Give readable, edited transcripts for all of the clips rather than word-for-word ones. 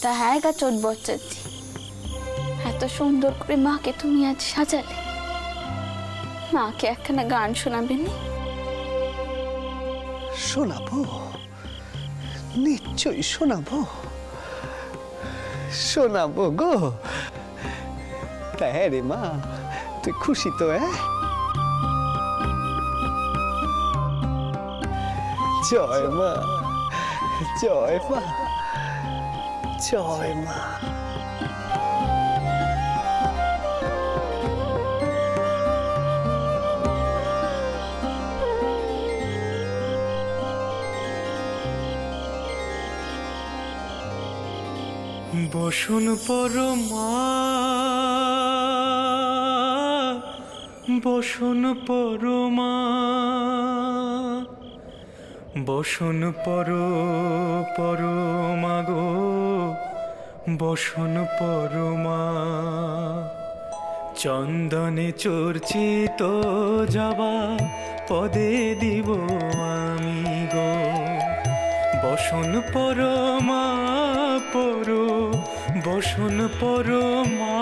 তা হ্যাঁ গা চোট বচ্চাচ্ছি, এত সুন্দর করে মাকে তুমি আজ সাজালে, মাকে একখানা গান শোনাবে না? শোনাবো, নিশ্চয়ই শোনাবো, শোনাবো গো। তা হ্যাঁ রে মা, তুই খুশি তো? জয় মা, জয় মা, জয় মা। বসন পরমা, বসন পরমা, বসন পরমা গো, বসন পরমা। চন্দনে চর্চিত জবা পদে দিব আমি গো, বসন পরমা বসন পরমা,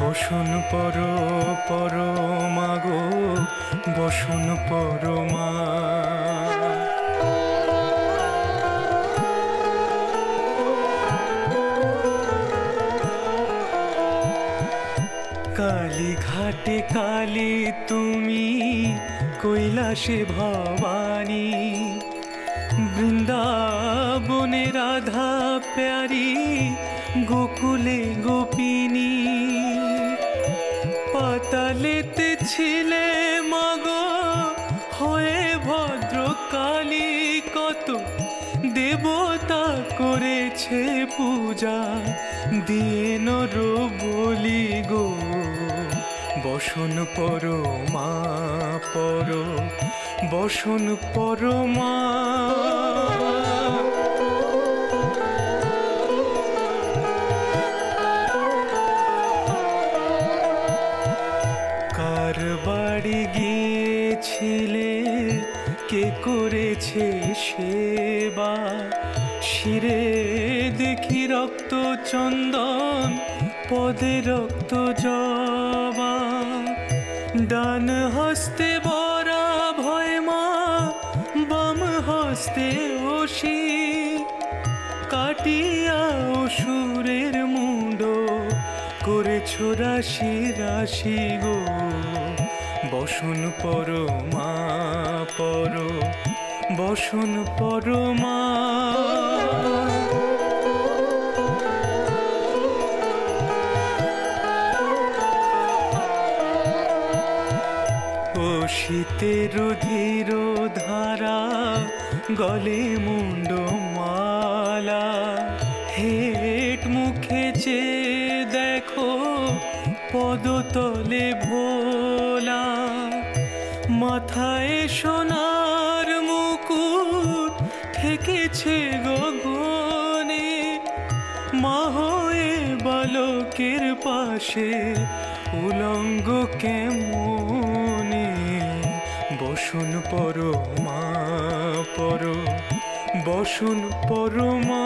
বসন পরমা গো, বসন পরমা। কালী ঘাটে কালী তুমি, কৈলাসে ভবানী, বৃন্দাবনে রাধা প্যারি, গোকুলে গোপিনী। পাতালেতে ছিলে মাগো হয়ে ভদ্রকালী, কত দেবতা করেছে পূজা, দিয়ে নর বলি গো। বসন পরমা বসন পরমা। কার বাড়ি গিয়েছিলে, কে করেছে সেবা, শিরে দেখি রক্ত চন্দন, পদে রক্ত জবা। ডান হস্তে বরা ভয় মা, বাম হস্তে অসি, কাটিয়া অসুরের মুন্ড, করেছ রাশি রাশি গো। বসন পরমা বসন পরমা। শীতের ধীর ধারা, গলে মুন্ড মালা, হেট মুখে চেয়ে দেখো পদতলে ভোলা। মাথায় সোনার মুকুট ঠেকেছে গগনে, মা হয়ে বালকের পাশে উলঙ্গ কেমনে। বসন পরমা বসন পরমা।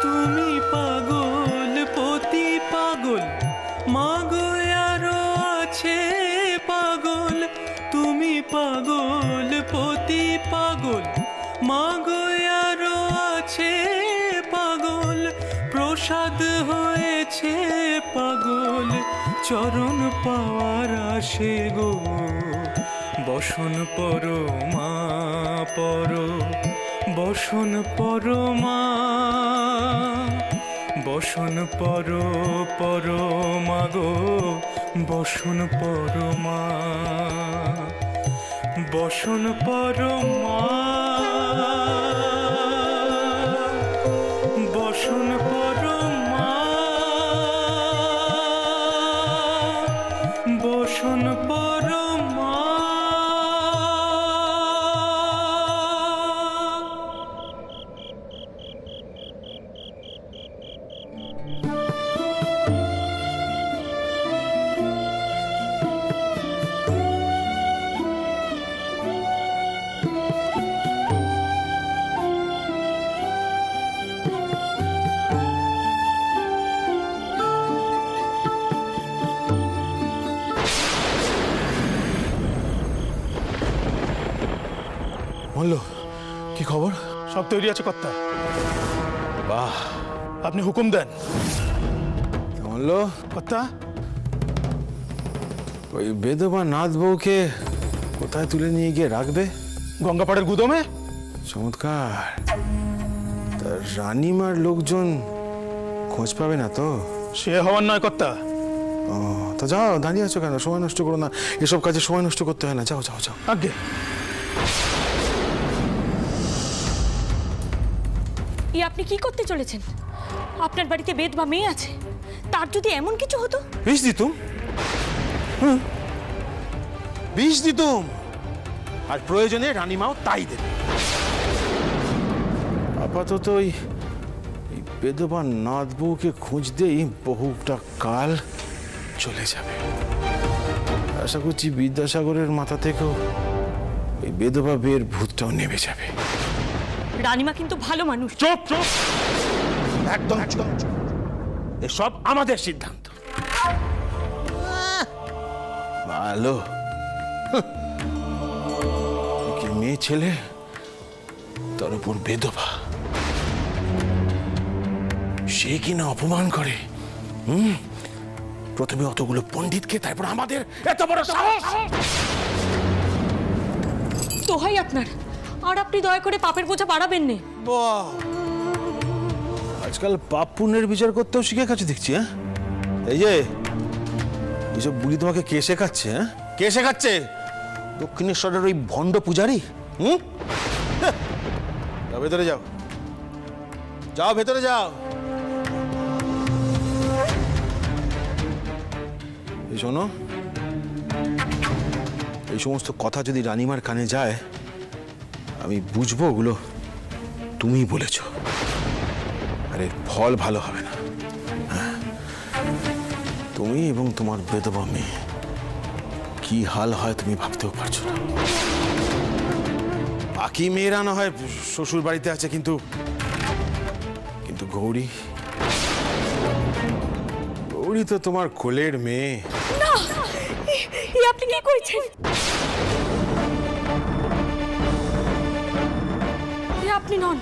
তুমি পাগল পতি পাগল, মাগো আরো আছে পাগল। তুমি পাগল পতি পাগল, মাগো আরো আছে পাগল। প্রসাদ হয়েছে পাগল, চরণ পাওয়ার আসে গো। বসন পরমা বসন পরমা। বসন পরমা গো, বসন পরমা। বসন পরমা বসন পরমা। বসন পরমা। বললো কি খবর? সব তৈরি আছে কর্তা, বাহ, আপনি হুকুম দেন। বললো কর্তা, ওই বেদবা নাথ বউকে কোথায় তুলে নিয়ে গিয়ে রাখবে? গঙ্গাপাড়ের গুদমে। চমৎকার। তা রানীমার লোকজন খোঁজ পাবে না তো? সে হওয়ার নয় কর্তা। ও, তা যাও, দাঁড়িয়ে আছো কেন? সময় নষ্ট করো না, এসব কাজে সময় নষ্ট করতে হয় না। যাও যাও যাও। আগে আপনি কি করতে চলেছেন? আপনার বাড়িতে বেদ বা মেয়ে আছে, তার যদি এমন কিছু হতো? বিষ দিতুম, বিষ দিতুম, আর প্রয়োজনে রানীমাও তাই দেবে। আপাতত ওই বেদবা নাথ বউকে খুঁজতেই বহুটা কাল চলে যাবে। আশা করছি বিদ্যাসাগরের মাথা থেকেও ওই বেদবা বের ভূতটাও নেমে যাবে। রানীমা কিন্তু ভালো মানুষ। চুপ চুপ, একদম চুপ। এসব আমাদের সিদ্ধান্ত। ভালো, কি মেয়ে ছেলে, তার উপর বেদবা, সে কিনা অপমান করে। প্রথমে অতগুলো পণ্ডিতকে, তারপর আমাদের এত বড় সাহস। দোহাই আপনার, আর আপনি দয়া করে পাপের বোঝা বাড়াবেন না। বাহ, আজকাল পাপ পুণ্যের বিচার করতেও শিখে গেছে দেখছি। হ্যাঁ, এই যে এইসব বুড়ি তোমাকে কে শেখাচ্ছে? হ্যাঁ, কে শেখাচ্ছে? দক্ষিণেশ্বরের ওই ভণ্ড পূজারি। যাও ভেতরে, যাও যাও ভেতরে যাও। এই শোনো, এই সমস্ত কথা যদি রানীমার কানে যায়, আমি বুঝবো ওগুলো তুমিই বলেছ, আর এর ফল ভালো হবে না। তুমি এবং তোমার বেদবা মেয়ে কি হাল হয় তুমি ভাবতেও পারছো না। বাকি মেয়েরা না হয় শ্বশুর বাড়িতে আছে, কিন্তু কিন্তু গৌরী, গৌরী তো তোমার কোলের মেয়ে। না, আপনি কি করেছেন? আপনি নন,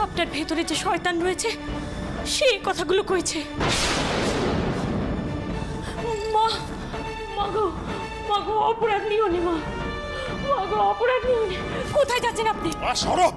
আপনার ভেতরে যে শয়তান রয়েছে সেই কথাগুলো কইছে। মা, মাগো, মাগো, অপরাধ নিও নি মা, মাগো, অপরাধ নিও নি। কোথায় যাচ্ছেন আপনি? সরো।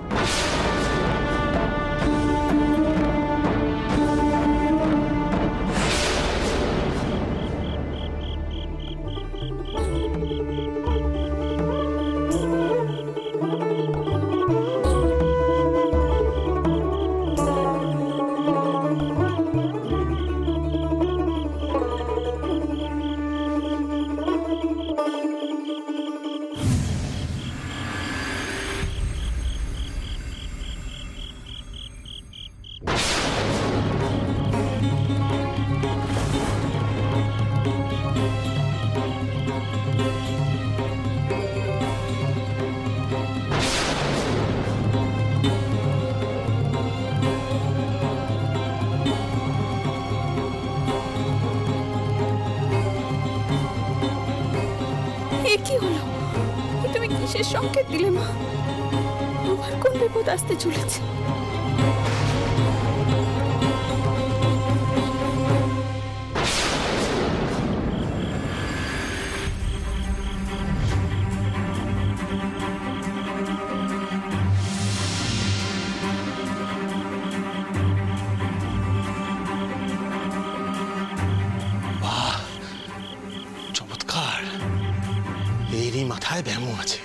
এ কি হলো? এ তুমি কিসের সংকেত দিলে মা? আমার কোন বিপদ আসতে চলেছে? চমৎকার, এরই মাথায় ব্যামো আছে।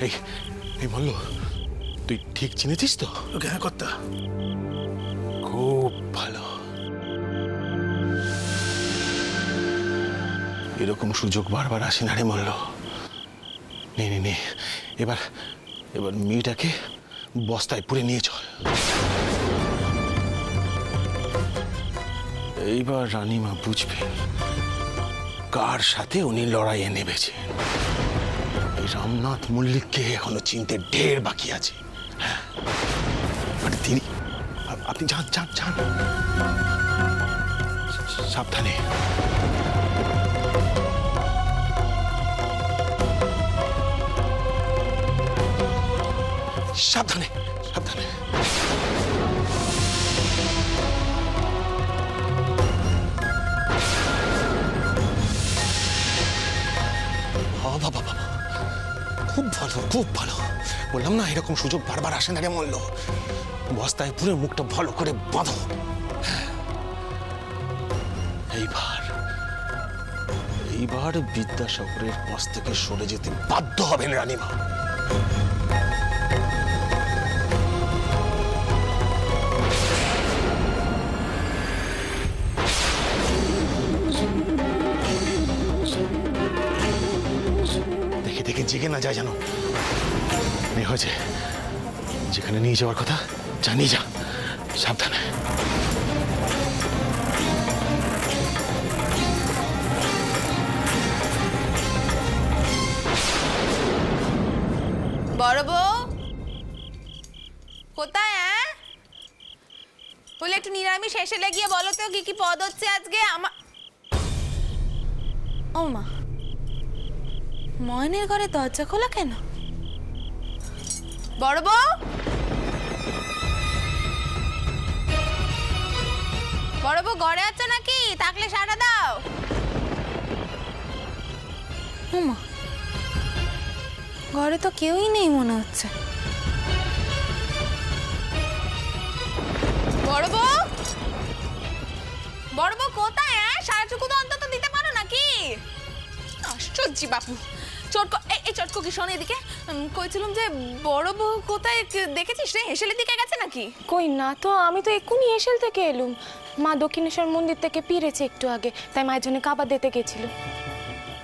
এই এই বললো, তুই ঠিক চিনেছিস তো? হ্যাঁ কর্তা। খুব ভালো। এরকম সুযোগ বারবার আসে না রে মল্ল। নে নে নে, এবার এবার মেয়েটাকে বস্তায় পুরে নিয়ে চল। এইবার রানীমা বুঝবে কার সাথে উনি লড়াইয়ে নেমেছেন। এই রামনাথ মল্লিককে এখনো চিনতে ঢের বাকি আছে। হ্যাঁ, মানে তিনি, আপনি যান যান যান, সাবধানে। সাবধানে সাবধানে। বাবা বাবা, খুব ভালো খুব ভালো। বললাম না এরকম সুযোগ বারবার আসে না রে মল্ল। বস্তায় পুরো মুখটা ভালো করে বাঁধো। এইবার বিদ্যাসাগরের পাশ থেকে সরে যেতে বাধ্য হবেন রানীমা। দেখে দেখে জেগে না যায় জানো। হয়েছে, যেখানে নিয়ে যাওয়ার কথা জানিয়ে যা, সাবধানে। বড় বউ কোথায়? বলে একটু নিরামিষ শেষে গিয়ে বলো তো কি কি পদ হচ্ছে আজকে আমার। ও মা, ময়নের ঘরে দরজা খোলা কেন? বড় বউ, বড় বউ ঘরে আছো নাকি? থাকলে সাড়া দাও। ও মা, ঘরে তো কেউই নেই মনে হচ্ছে। বড় বউ, বড় বউ কোথায়? সারাটুকু তো অন্তত দিতে পারো নাকি? আশ্চর্য বাপু। চটকো, এই চটকো কি শোন এদিকে। কইছিলাম যে বড় বউ কোথায়, দেখেছিস রে? হেসেলের দিকে গেছে নাকি? কই না তো, আমি তো এক্ষুনি হেসেল থেকে এলুম। মা দক্ষিণেশ্বর মন্দির থেকে ফিরেছে একটু আগে, তাই মায়ের জন্য খাবার দিতে গেছিল।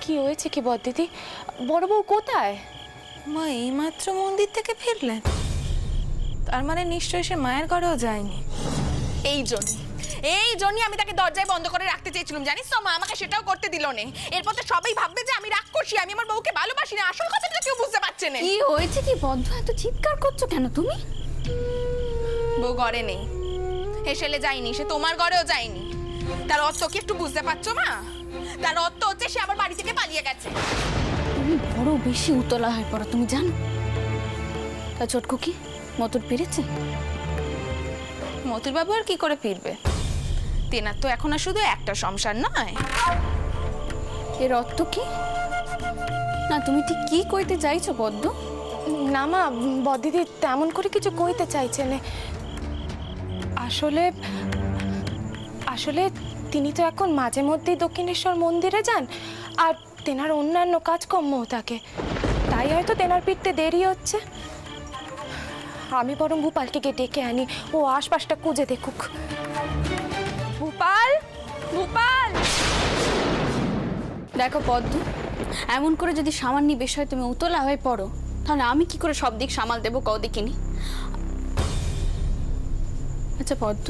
কি হয়েছে কি বল দিদি, বড় বউ কোথায়? মা এইমাত্র মন্দির থেকে ফিরলেন, তার মানে নিশ্চয়ই সে মায়ের ঘরেও যায়নি। এই জন্যই আমি তাকে দরজায় বন্ধ করে রাখতে চেয়েছিলাম, জানিস তো? মা আমাকে সেটাও করতে দিল না। এরপর তো সবাই ভাববে যে আমি রাক্ষসী, আমি আমার বউকে ভালোবাসি না। আসল কথাটা কেউ বুঝতে পারছে না। কি হয়েছে কি বদ্ধ, এত চিৎকার করছো কেন তুমি? বউ ঘরে নেই, হেসেলে যায়নি, সে তোমার ঘরেও যায়নি। তার অর্থ কি একটু বুঝতে পারছো মা? তার অর্থ হচ্ছে সে আবার বাড়ি থেকে পালিয়ে গেছে। তুমি বড় বেশি উতলা হয়ে পড়ো, তুমি জানো? তা চটকো কি মতন পেরেছে? মতুর বাবু আর কি করে ফিরবে? তেনার তো এখন আর শুধু একটা সংসার নয়। এর অর্থ কি? না তুমি ঠিক কি কইতে চাইছো বদ্ধ? না মা, বদিদি তেমন করে কিছু কইতে চাইছে না। আসলে আসলে তিনি তো এখন মাঝে মধ্যেই দক্ষিণেশ্বর মন্দিরে যান, আর তেনার অন্যান্য কাজকর্মও থাকে, তাই হয়তো তেনার ফিরতে দেরি হচ্ছে। আমি বরং ভূপালকে গিয়ে ডেকে আনি, ও আশপাশটা খুঁজে দেখুক। ভূপাল, ভূপাল! দেখো পদ্ম, এমন করে যদি সামান্য বিষয়ে তুমি উতলা হয়ে পড়ো, তাহলে আমি কি করে সব দিক সামাল দেবো কও দেখিনি? আচ্ছা পদ্ম,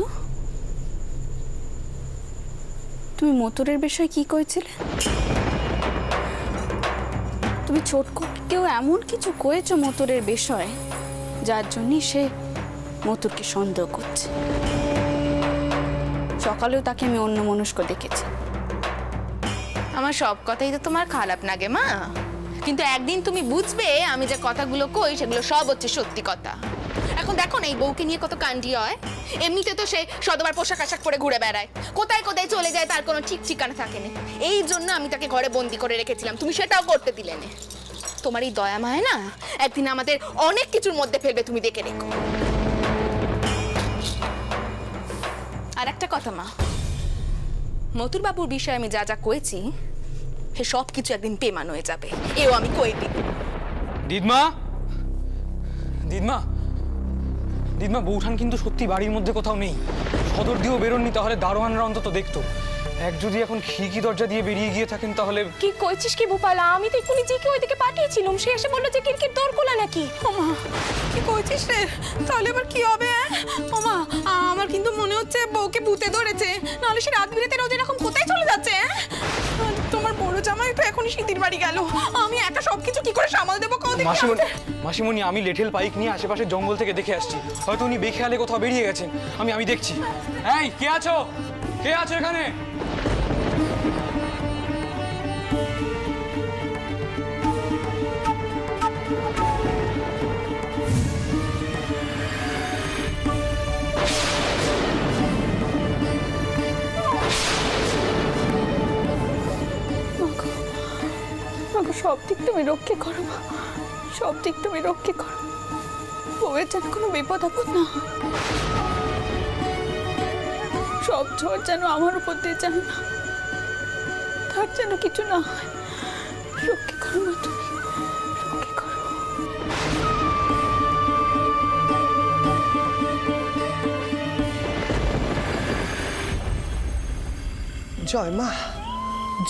তুমি মতুরের বিষয়ে কি কইছিলে? তুমি ছোটকেও এমন কিছু কয়েছো মতুরের বিষয়ে যার জন্য সে মতুরকে সন্দেহ করছে। সকালেও তাকে আমি অন্য মনস্ক দেখেছি। আমার সব কথাই তো তোমার খারাপ লাগে মা, কিন্তু একদিন তুমি বুঝবে আমি যে কথাগুলো কই সেগুলো সব হচ্ছে সত্যি কথা। এখন দেখো না এই বউকে নিয়ে কত কাণ্ডি হয়। এমনিতে তো সে সদবার পোশাক আশাক পরে ঘুরে বেড়ায়, কোথায় কোথায় চলে যায় তার কোনো ঠিক ঠিকানা থাকে না। এই জন্য আমি তাকে ঘরে বন্দি করে রেখেছিলাম, তুমি সেটাও করতে দিলে না। তোমার এই দয়া মায় না একদিন আমাদের অনেক কিছুর মধ্যে ফেলবে, তুমি দেখে রেখো। আর একটা কথা মা, মতুর বাবুর বিষয়ে আমি যা যা কয়েছি সে সব কিছু একদিন পেমান হয়ে যাবে, এও আমি কয়ে দিই। দিদমা, দিদমা, দিদমা, বৌঠান কিন্তু সত্যি বাড়ির মধ্যে কোথাও নেই। সদর দিয়েও বেরোননি, তাহলে দারোয়ানরা অন্তত দেখতো। এক যদি এখন খিড়কি দরজা দিয়ে বেরিয়ে গিয়ে থাকেন তাহলে। কি কইছিস কি ভূপাল? আমি তো এক্ষুনি জিকে ওইদিকে পাঠিয়েছিলাম, সে এসে বললো যে খিড়কির দোর খোলা নাকি। ওমা, কি কইছিস রে? তাহলে এবার কি হবে? ওমা, আমার কিন্তু মনে হচ্ছে বউকে ভূতে ধরেছে, নাহলে সে রাত বিরেতে রোজ এরকম কোথায় চলে যাচ্ছে? তোমার বড় জামাই তো এখনই শীতির বাড়ি গেল, আমি একা সবকিছু কি করে সামাল দেবো? মাসিমণি, আমি লেঠেল পাইক নিয়ে আশেপাশে জঙ্গল থেকে দেখে আসছি, হয়তো উনি বেখেয়ালে কোথাও বেরিয়ে গেছেন। আমি দেখছি। এই কে আছো? কে আছো এখানে? আমাকে সব দিক তুমি রক্ষে করো মা, সব দিক তুমি রক্ষে করো। বউয়ের যেন কোনো বিপদ আপদ না হয়, সব ঝড় যেন আমার উপর দিয়ে যায় না, তার যেন কিছু না হয়। রক্ষে করো মা, তুমি রক্ষে করো। জয় মা,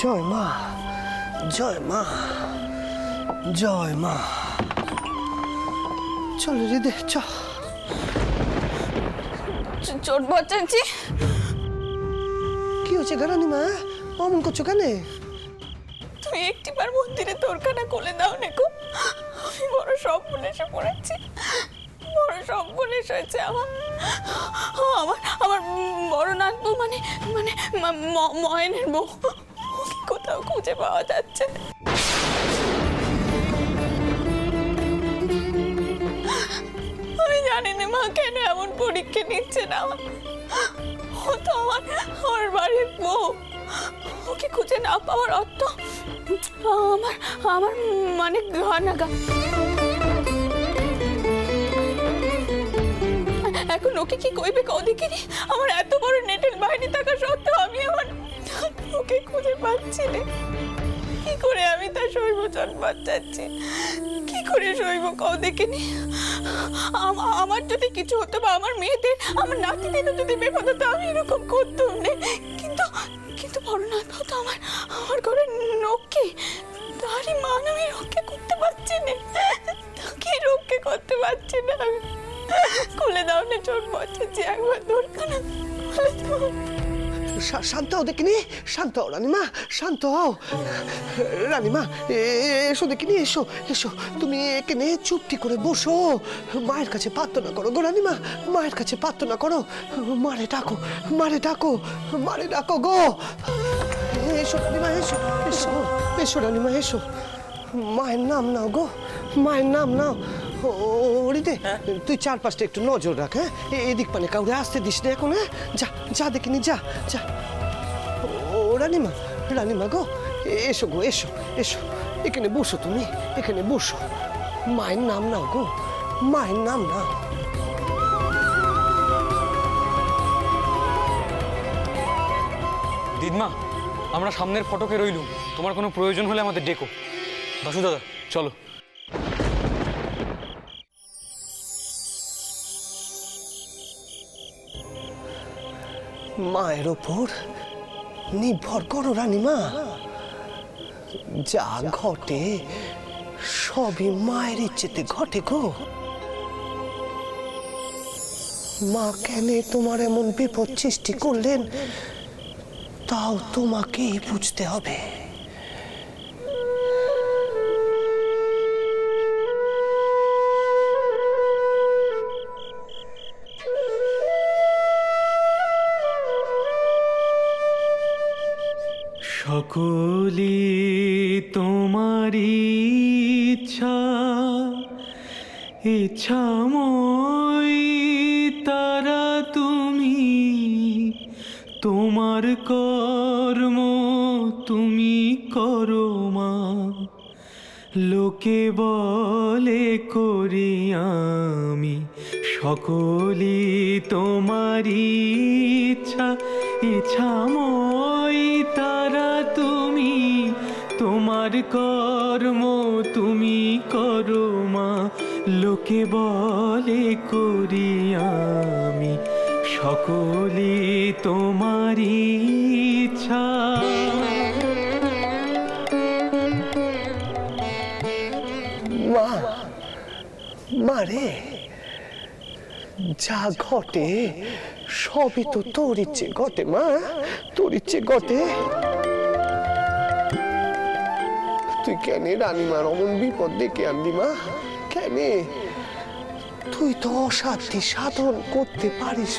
জয় মা, জয় মা, জয় মা। চল রে, চ। চোট বাঁচাচ্ছি। কি হচ্ছে গারানি মা, অমন করছো কেন? তুমি একটিবার মন্দিরে তোরখানা খুলে দাও নেকো, আমি বড় সর্বনেশে পড়েছি, বড় সর্বনেশ হয়েছে আমার। আমার আমার বড় নাতবউ মানে মানে ময়নের বউ, ওকে কোথাও খুঁজে পাওয়া যাচ্ছে না। আমি জানি না মা কেন এমন পরীক্ষা নিচ্ছে না আমার। ও তো আমার বাড়ির বউ, ওকে খুঁজে না পাওয়ার অর্থ আমার আমার মানে ঘনাগা। এখন ওকে কি কইবে কও দেখিনি? আমার এত বড় নেটেল বাহিনী থাকা সত্ত্বেও আমি আমার ওকে খুঁজে পাচ্ছি না। কি করে আমি তার শৈবচন বাঁচাচ্ছি, কি করে শৈব কও দেখিনি? আমার যদি কিছু হতো বা আমার মেয়েদের, আমার নাতিদের যদি বিপদ হতো, আমি এরকম করতাম না। কিন্তু কিন্তু বড় না তো আমার ঘরে নক্ষী, তারই মান আমি রক্ষা করতে পারছি না, তাকে রক্ষা করতে পারছি না। আমি খুলে দাও না, চোট বাঁচাচ্ছি একবার দরকার। শান্ত হও দেখিনি, শান্ত হও রানীমা, শান্ত হও রানীমা। এসো দেখিনি, এসো এসো, তুমি এখানে চুপটি করে বসো, মায়ের কাছে প্রার্থনা করো গো রানীমা, মায়ের কাছে প্রার্থনা করো, মারে ডাকো, মারে ডাকো, মারে ডাকো গো। এসো রানীমা, এসো এসো এসো রানীমা, এসো। মায়ের নাম নাও গো, মায়ের নাম নাও। ওরিতে তুই চারপাশটা একটু নজর রাখ, হ্যাঁ? এদিক পানে কাউরে আসতে দিস না এখন, হ্যাঁ? যা যা দেখিনি, যা যা। ও রানীমা, রানীমা গো, এসো গো, এসো এসো, এখানে বসো, তুমি এখানে বসো। মায়ের নাম নাও গো, মায়ের নাম নাও। দিদমা, আমরা সামনের ফটকে রইলুম, তোমার কোনো প্রয়োজন হলে আমাদের ডেকো। দাশু দাদা, চলো। মায়ের ওপর নির্ভর করো রানীমা, যা ঘটে সবই মায়ের ইচ্ছেতে ঘটে গো। মা কেন তোমার এমন বিপদ সৃষ্টি করলেন, তাও তোমাকেই বুঝতে হবে। সকলি তোমারি ইচ্ছা, ইচ্ছাময় তারা তুমি, তোমার কর্ম তুমি করো মা। লোকে বলে করি আমি, সকলি তোমারি ইচ্ছা, ইচ্ছাময় তারা তুমি, তোমার কর্ম তুমি করো মা। লোকে বলে করি আমি, সকলি তোমারি ইচ্ছা। মা, মারে যা ঘটে সবই তো তোর ইচ্ছে ঘটে মা, তোর ইচ্ছে ঘটে। তুই কেন রানীমার অমন বিপদ ডেকে আনলি মা, কেন? তুই তো অসাধ্যি সাধন করতে পারিস